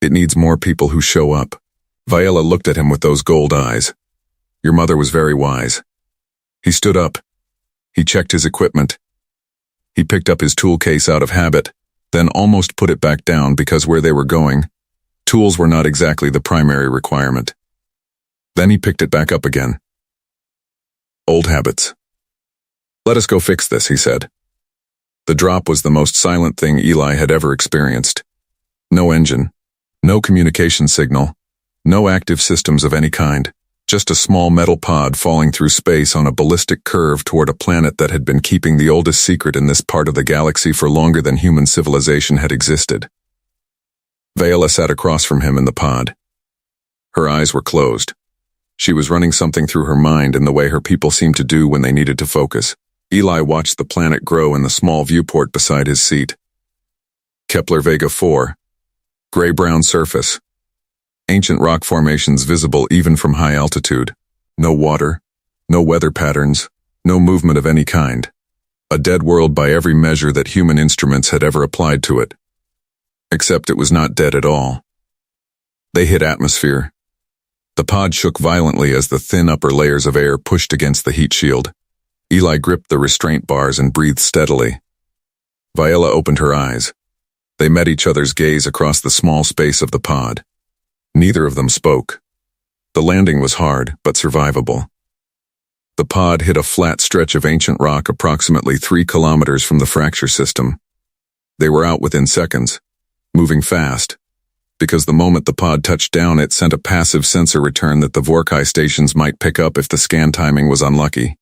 It needs more people who show up. Viola looked at him with those gold eyes. Your mother was very wise. He stood up. He checked his equipment. He picked up his tool case out of habit, then almost put it back down because where they were going, tools were not exactly the primary requirement. Then he picked it back up again. Old habits. Let us go fix this, he said. The drop was the most silent thing Eli had ever experienced. No engine, no communication signal, no active systems of any kind, just a small metal pod falling through space on a ballistic curve toward a planet that had been keeping the oldest secret in this part of the galaxy for longer than human civilization had existed. Viola sat across from him in the pod. Her eyes were closed. She was running something through her mind in the way her people seemed to do when they needed to focus. Eli watched the planet grow in the small viewport beside his seat. Kepler Vega 4. Gray-brown surface. Ancient rock formations visible even from high altitude. No water, no weather patterns, no movement of any kind. A dead world by every measure that human instruments had ever applied to it. Except it was not dead at all. They hit atmosphere. The pod shook violently as the thin upper layers of air pushed against the heat shield. Eli gripped the restraint bars and breathed steadily. Viola opened her eyes. They met each other's gaze across the small space of the pod. Neither of them spoke. The landing was hard, but survivable. The pod hit a flat stretch of ancient rock approximately 3 kilometers from the fracture system. They were out within seconds, moving fast, because the moment the pod touched down it sent a passive sensor return that the Vorkai stations might pick up if the scan timing was unlucky.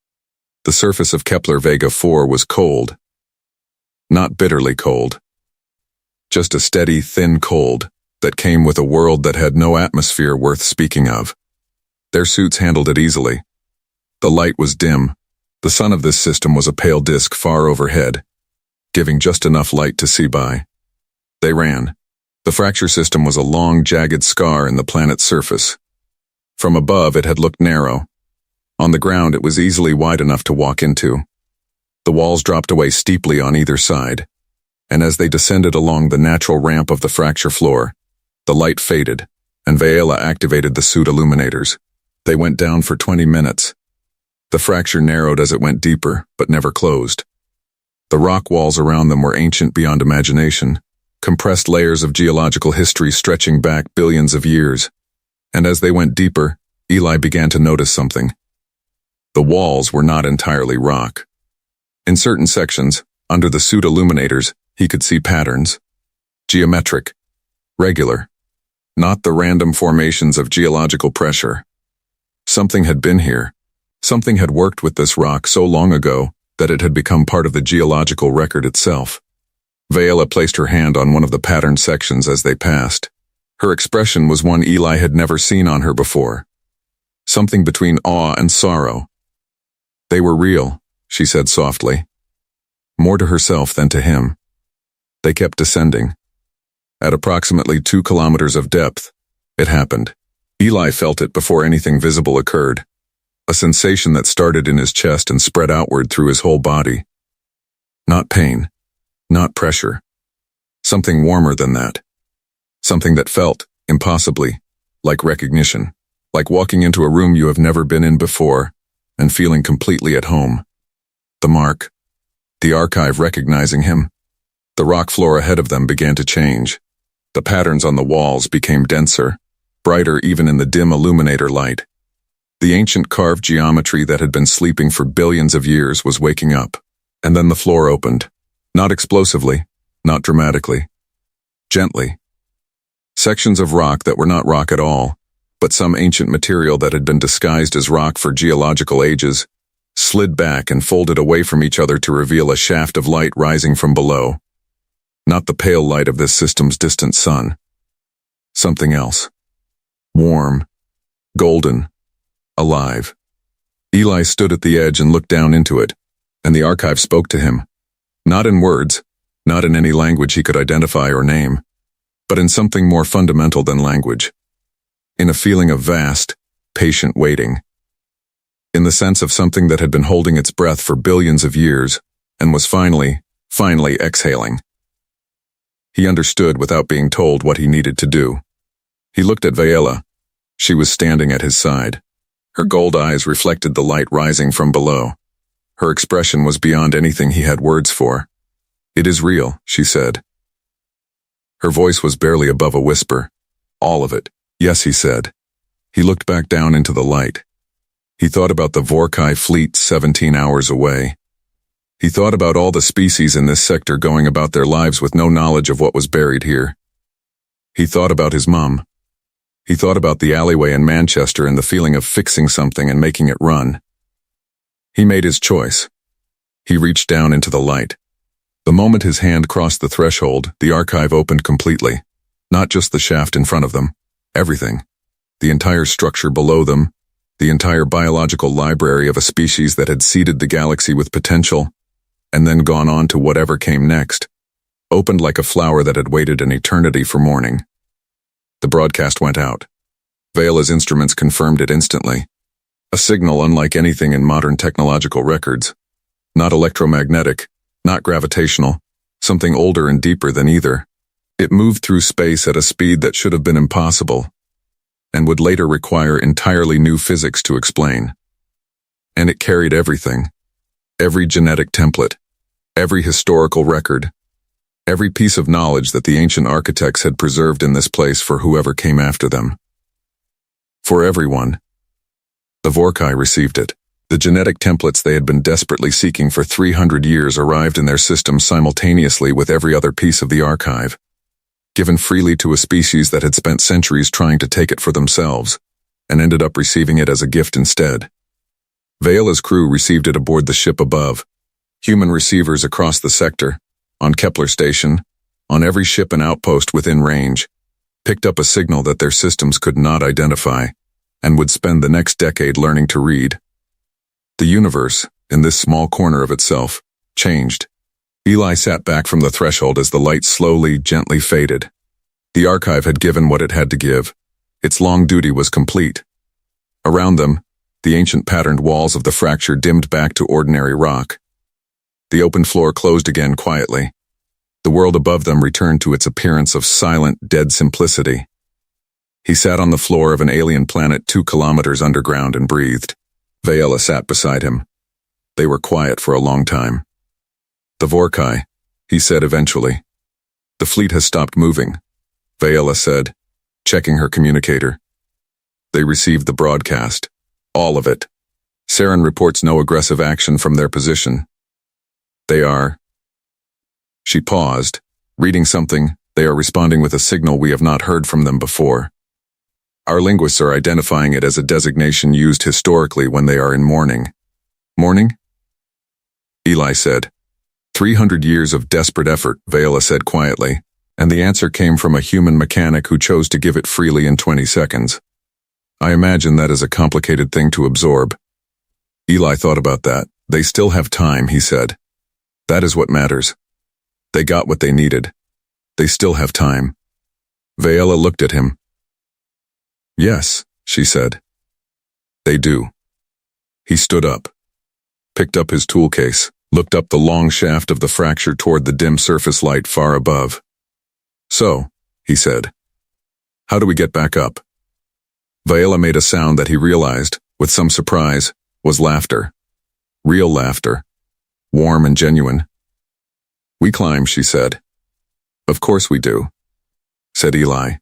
The surface of Kepler Vega 4 was cold. Not bitterly cold. Just a steady, thin cold that came with a world that had no atmosphere worth speaking of. Their suits handled it easily. The light was dim. The sun of this system was a pale disk far overhead, giving just enough light to see by. They ran. The fracture system was a long, jagged scar in the planet's surface. From above, it had looked narrow. On the ground, it was easily wide enough to walk into. The walls dropped away steeply on either side, and as they descended along the natural ramp of the fracture floor, the light faded, and Viola activated the suit illuminators. They went down for 20 minutes. The fracture narrowed as it went deeper, but never closed. The rock walls around them were ancient beyond imagination, compressed layers of geological history stretching back billions of years. And as they went deeper, Eli began to notice something. The walls were not entirely rock. In certain sections, under the suit illuminators, he could see patterns. Geometric. Regular. Not the random formations of geological pressure. Something had been here. Something had worked with this rock so long ago that it had become part of the geological record itself. Viola placed her hand on one of the patterned sections as they passed. Her expression was one Eli had never seen on her before. Something between awe and sorrow. They were real, she said softly. More to herself than to him. They kept descending. At approximately 2 kilometers of depth, it happened. Eli felt it before anything visible occurred. A sensation that started in his chest and spread outward through his whole body. Not pain. Not pressure. Something warmer than that. Something that felt, impossibly, like recognition. Like walking into a room you have never been in before, and feeling completely at home. The mark. The archive recognizing him. The rock floor ahead of them began to change. The patterns on the walls became denser, brighter even in the dim illuminator light. The ancient carved geometry that had been sleeping for billions of years was waking up. And then the floor opened. Not explosively, not dramatically. Gently. Sections of rock that were not rock at all, but some ancient material that had been disguised as rock for geological ages, slid back and folded away from each other to reveal a shaft of light rising from below. Not the pale light of this system's distant sun. Something else. Warm. Golden. Alive. Eli stood at the edge and looked down into it, and the archive spoke to him. Not in words, not in any language he could identify or name, but in something more fundamental than language. In a feeling of vast, patient waiting. in the sense of something that had been holding its breath for billions of years and was finally exhaling. He understood without being told what he needed to do. He looked at Vayela. She was standing at his side. Her gold eyes reflected the light rising from below. Her expression was beyond anything he had words for. "It is real," she said. Her voice was barely above a whisper. "All of it." "Yes," he said. He looked back down into the light. He thought about the Vorkai fleet 17 hours away. He thought about all the species in this sector going about their lives with no knowledge of what was buried here. He thought about his mom. He thought about the alleyway in Manchester and the feeling of fixing something and making it run. He made his choice. He reached down into the light. The moment his hand crossed the threshold, the archive opened completely. Not just the shaft in front of them. Everything. The entire structure below them. The entire biological library of a species that had seeded the galaxy with potential, and then gone on to whatever came next, opened like a flower that had waited an eternity for morning. The broadcast went out. Vayela's instruments confirmed it instantly. A signal unlike anything in modern technological records. Not electromagnetic, not gravitational, something older and deeper than either. It moved through space at a speed that should have been impossible, and would later require entirely new physics to explain. And it carried everything. Every genetic template. Every historical record. Every piece of knowledge that the ancient architects had preserved in this place for whoever came after them. For everyone. The Vorkai received it. The genetic templates they had been desperately seeking for 300 years arrived in their system simultaneously with every other piece of the archive, given freely to a species that had spent centuries trying to take it for themselves, and ended up receiving it as a gift instead. Vayela's crew received it aboard the ship above. Human receivers across the sector, on Kepler Station, on every ship and outpost within range, picked up a signal that their systems could not identify, and would spend the next decade learning to read. The universe, in this small corner of itself, changed. Eli sat back from the threshold as the light slowly, gently faded. The archive had given what it had to give. Its long duty was complete. Around them, the ancient patterned walls of the fracture dimmed back to ordinary rock. The open floor closed again quietly. The world above them returned to its appearance of silent, dead simplicity. He sat on the floor of an alien planet 2 kilometers underground and breathed. Vayela sat beside him. They were quiet for a long time. "The Vorkai," he said eventually. "The fleet has stopped moving," Vayela said, checking her communicator. "They received the broadcast. All of it. Saren reports no aggressive action from their position. They are..." She paused, reading something. "They are responding with a signal we have not heard from them before. Our linguists are identifying it as a designation used historically when they are in mourning." "Mourning?" Eli said. 300 years of desperate effort, Vayela said quietly, and the answer came from a human mechanic who chose to give it freely in 20 seconds. "I imagine that is a complicated thing to absorb." Eli thought about that. "They still have time," he said. "That is what matters. They got what they needed. They still have time." Vayela looked at him. "Yes," she said. "They do." He stood up, picked up his tool case, looked up the long shaft of the fracture toward the dim surface light far above. "So," he said, "how do we get back up?" Vayela made a sound that he realized, with some surprise, was laughter. Real laughter. Warm and genuine. "We climb," she said. "Of course we do," said Eli.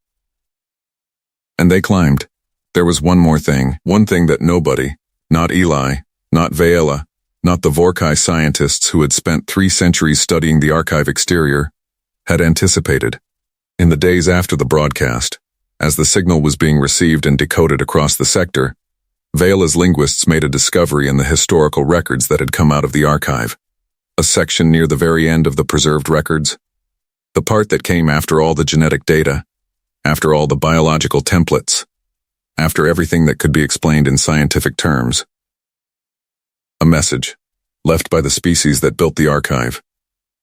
And they climbed. There was one more thing, one thing that nobody, not Eli, not Vayela, not the Vorkai scientists who had spent 3 centuries studying the archive exterior, had anticipated. In the days after the broadcast, as the signal was being received and decoded across the sector, Vayela's linguists made a discovery in the historical records that had come out of the archive. A section near the very end of the preserved records. The part that came after all the genetic data, after all the biological templates, after everything that could be explained in scientific terms. A message, left by the species that built the archive,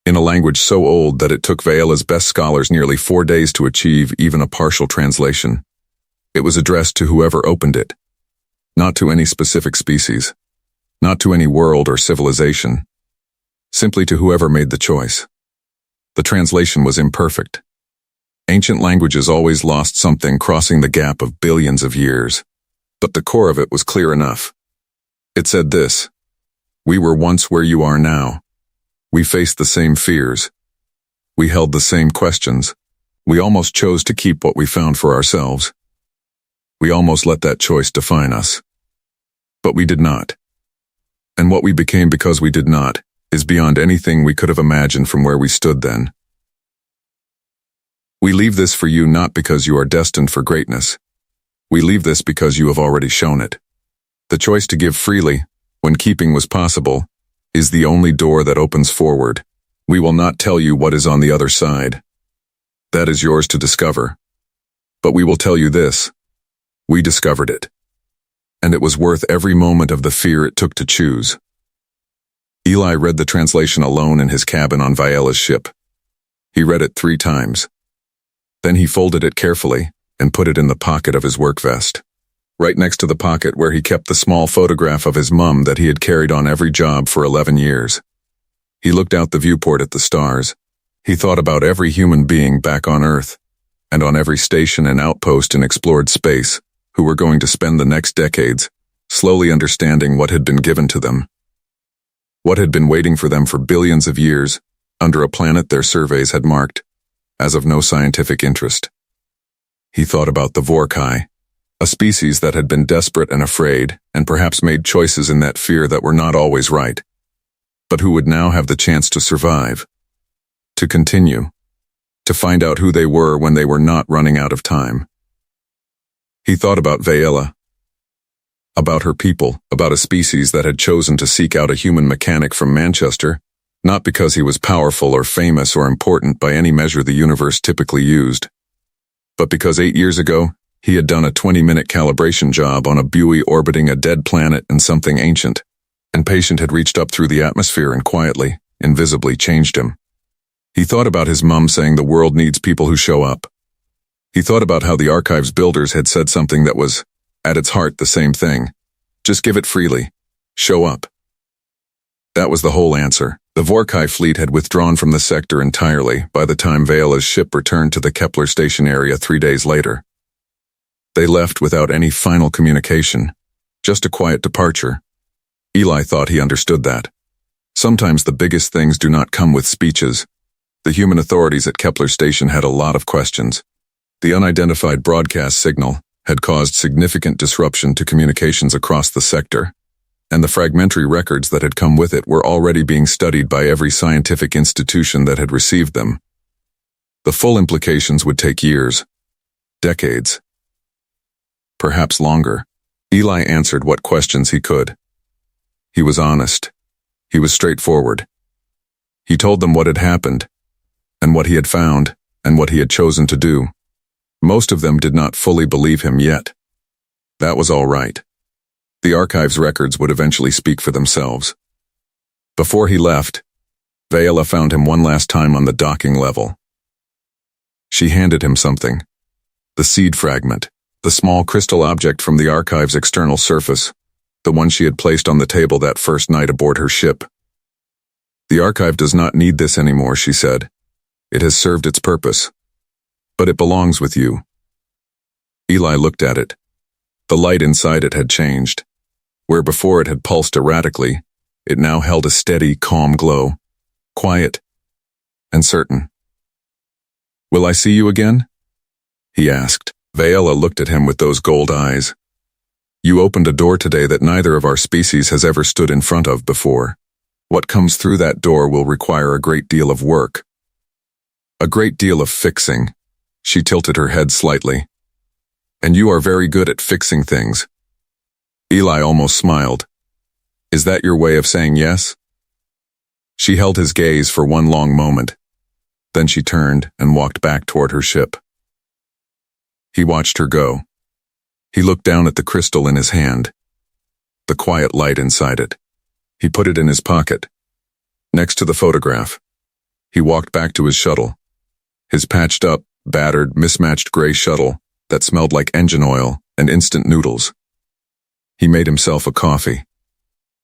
in a language so old that it took Vayela's best scholars nearly 4 days to achieve even a partial translation. It was addressed to whoever opened it. Not to any specific species. Not to any world or civilization. Simply to whoever made the choice. The translation was imperfect. Ancient languages always lost something crossing the gap of billions of years. But the core of it was clear enough. It said this: we were once where you are now. We faced the same fears. We held the same questions. We almost chose to keep what we found for ourselves. We almost let that choice define us. But we did not. And what we became because we did not is beyond anything we could have imagined from where we stood then. We leave this for you not because you are destined for greatness. We leave this because you have already shown it. The choice to give freely, when keeping was possible, is the only door that opens forward. We will not tell you what is on the other side. That is yours to discover. But we will tell you this: we discovered it. And it was worth every moment of the fear it took to choose. Eli read the translation alone in his cabin on Viola's ship. He read it 3 times. Then he folded it carefully and put it in the pocket of his work vest, right next to the pocket where he kept the small photograph of his mum that he had carried on every job for 11 years. He looked out the viewport at the stars. He thought about every human being back on Earth, and on every station and outpost in explored space, who were going to spend the next decades slowly understanding what had been given to them. What had been waiting for them for billions of years, under a planet their surveys had marked as of no scientific interest. He thought about the Vorkai, a species that had been desperate and afraid, and perhaps made choices in that fear that were not always right, but who would now have the chance to survive, to continue, to find out who they were when they were not running out of time. He thought about Viola, about her people, about a species that had chosen to seek out a human mechanic from Manchester, not because he was powerful or famous or important by any measure the universe typically used, but because 8 years ago, he had done a 20-minute calibration job on a buoy orbiting a dead planet and something ancient, and patient had reached up through the atmosphere and quietly, invisibly changed him. He thought about his mum saying the world needs people who show up. He thought about how the archive's builders had said something that was, at its heart, the same thing. Just give it freely. Show up. That was the whole answer. The Vorkai fleet had withdrawn from the sector entirely by the time Viola's ship returned to the Kepler station area 3 days later. They left without any final communication, just a quiet departure. Eli thought he understood that. Sometimes the biggest things do not come with speeches. The human authorities at Kepler station had a lot of questions. The unidentified broadcast signal had caused significant disruption to communications across the sector, and the fragmentary records that had come with it were already being studied by every scientific institution that had received them. The full implications would take years, decades, perhaps longer. Eli answered what questions he could. He was honest. He was straightforward. He told them what had happened, and what he had found, and what he had chosen to do. Most of them did not fully believe him yet. That was all right. The archive's records would eventually speak for themselves. Before he left, Viola found him one last time on the docking level. She handed him something. The seed fragment, the small crystal object from the archive's external surface, the one she had placed on the table that first night aboard her ship. The archive does not need this anymore, she said. It has served its purpose. But it belongs with you. Eli looked at it. The light inside it had changed. Where before it had pulsed erratically, it now held a steady, calm glow, quiet and certain. "Will I see you again?" he asked. Viola looked at him with those gold eyes. "You opened a door today that neither of our species has ever stood in front of before. What comes through that door will require a great deal of work. A great deal of fixing." She tilted her head slightly. "And you are very good at fixing things." Eli almost smiled. "Is that your way of saying yes?" She held his gaze for one long moment. Then she turned and walked back toward her ship. He watched her go. He looked down at the crystal in his hand, the quiet light inside it. He put it in his pocket, next to the photograph. He walked back to his shuttle, his patched up, battered, mismatched gray shuttle that smelled like engine oil and instant noodles. He made himself a coffee.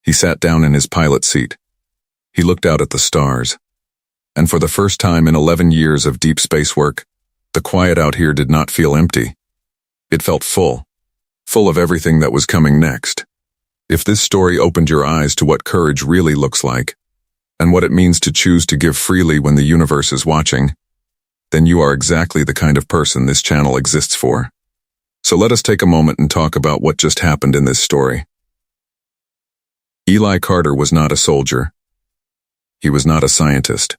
He sat down in his pilot seat. He looked out at the stars. And for the first time in 11 years of deep space work, the quiet out here did not feel empty. It felt full of everything that was coming next. If this story opened your eyes to what courage really looks like, and what it means to choose to give freely when the universe is watching, then you are exactly the kind of person this channel exists for. So let us take a moment and talk about what just happened in this story. Eli Carter was not a soldier. He was not a scientist.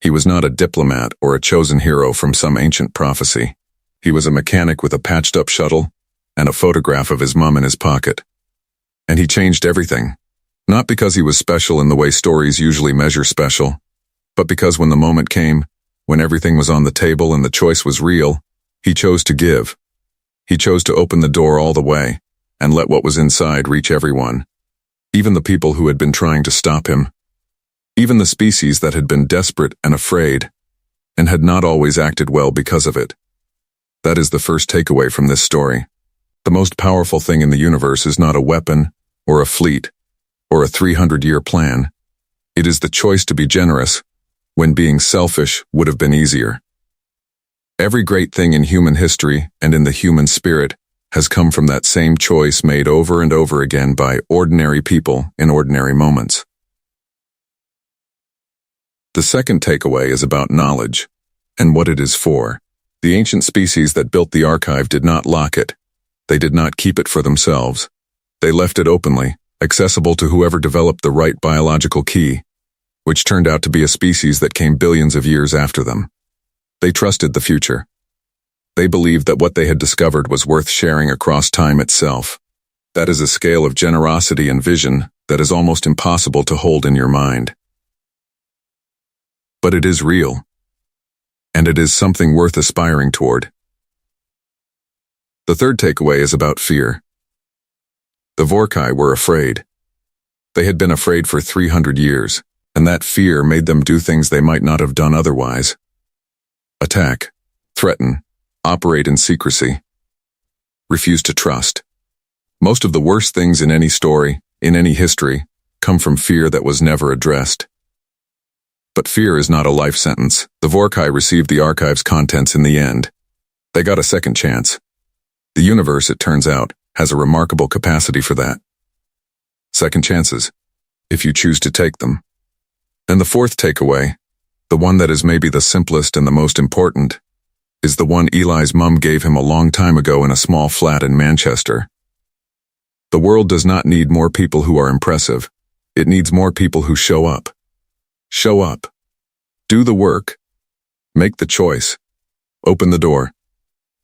He was not a diplomat or a chosen hero from some ancient prophecy. He was a mechanic with a patched-up shuttle and a photograph of his mom in his pocket. And he changed everything. Not because he was special in the way stories usually measure special, but because when the moment came, when everything was on the table and the choice was real, he chose to give. He chose to open the door all the way and let what was inside reach everyone, even the people who had been trying to stop him, even the species that had been desperate and afraid and had not always acted well because of it. That is the first takeaway from this story. The most powerful thing in the universe is not a weapon or a fleet or a 300-year plan. It is the choice to be generous when being selfish would have been easier. Every great thing in human history and in the human spirit has come from that same choice made over and over again by ordinary people in ordinary moments. The second takeaway is about knowledge and what it is for. The ancient species that built the archive did not lock it. They did not keep it for themselves. They left it openly, accessible to whoever developed the right biological key, which turned out to be a species that came billions of years after them. They trusted the future. They believed that what they had discovered was worth sharing across time itself. That is a scale of generosity and vision that is almost impossible to hold in your mind. But it is real. And it is something worth aspiring toward. The third takeaway is about fear. The Vorkai were afraid. They had been afraid for 300 years, and that fear made them do things they might not have done otherwise. Attack, threaten, operate in secrecy, refuse to trust. Most of the worst things in any story, in any history, come from fear that was never addressed. But fear is not a life sentence. The Vorkai received the archive's contents in the end. They got a second chance. The universe, it turns out, has a remarkable capacity for that. Second chances, if you choose to take them. And the fourth takeaway, the one that is maybe the simplest and the most important, is the one Eli's mum gave him a long time ago in a small flat in Manchester. The world does not need more people who are impressive. It needs more people who show up. Show up. Do the work. Make the choice. Open the door.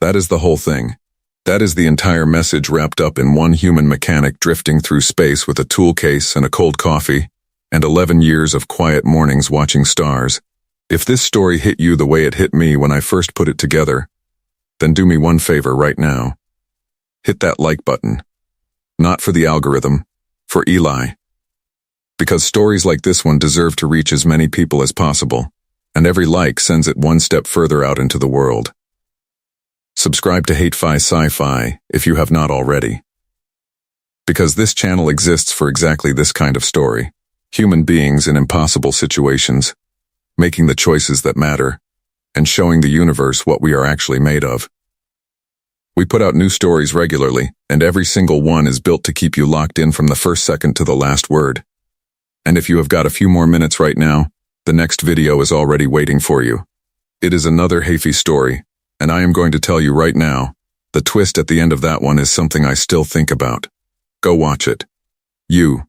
That is the whole thing. That is the entire message wrapped up in one human mechanic drifting through space with a tool case and a cold coffee, and 11 years of quiet mornings watching stars. If this story hit you the way it hit me when I first put it together, then do me one favor right now. Hit that like button. Not for the algorithm, for Eli. Because stories like this one deserve to reach as many people as possible, and every like sends it one step further out into the world. Subscribe to Sci-Fi if you have not already. Because this channel exists for exactly this kind of story. Human beings in impossible situations, making the choices that matter, and showing the universe what we are actually made of. We put out new stories regularly, and every single one is built to keep you locked in from the first second to the last word. And if you have got a few more minutes right now, the next video is already waiting for you. It is another Hafey story, and I am going to tell you right now, the twist at the end of that one is something I still think about. Go watch it. You.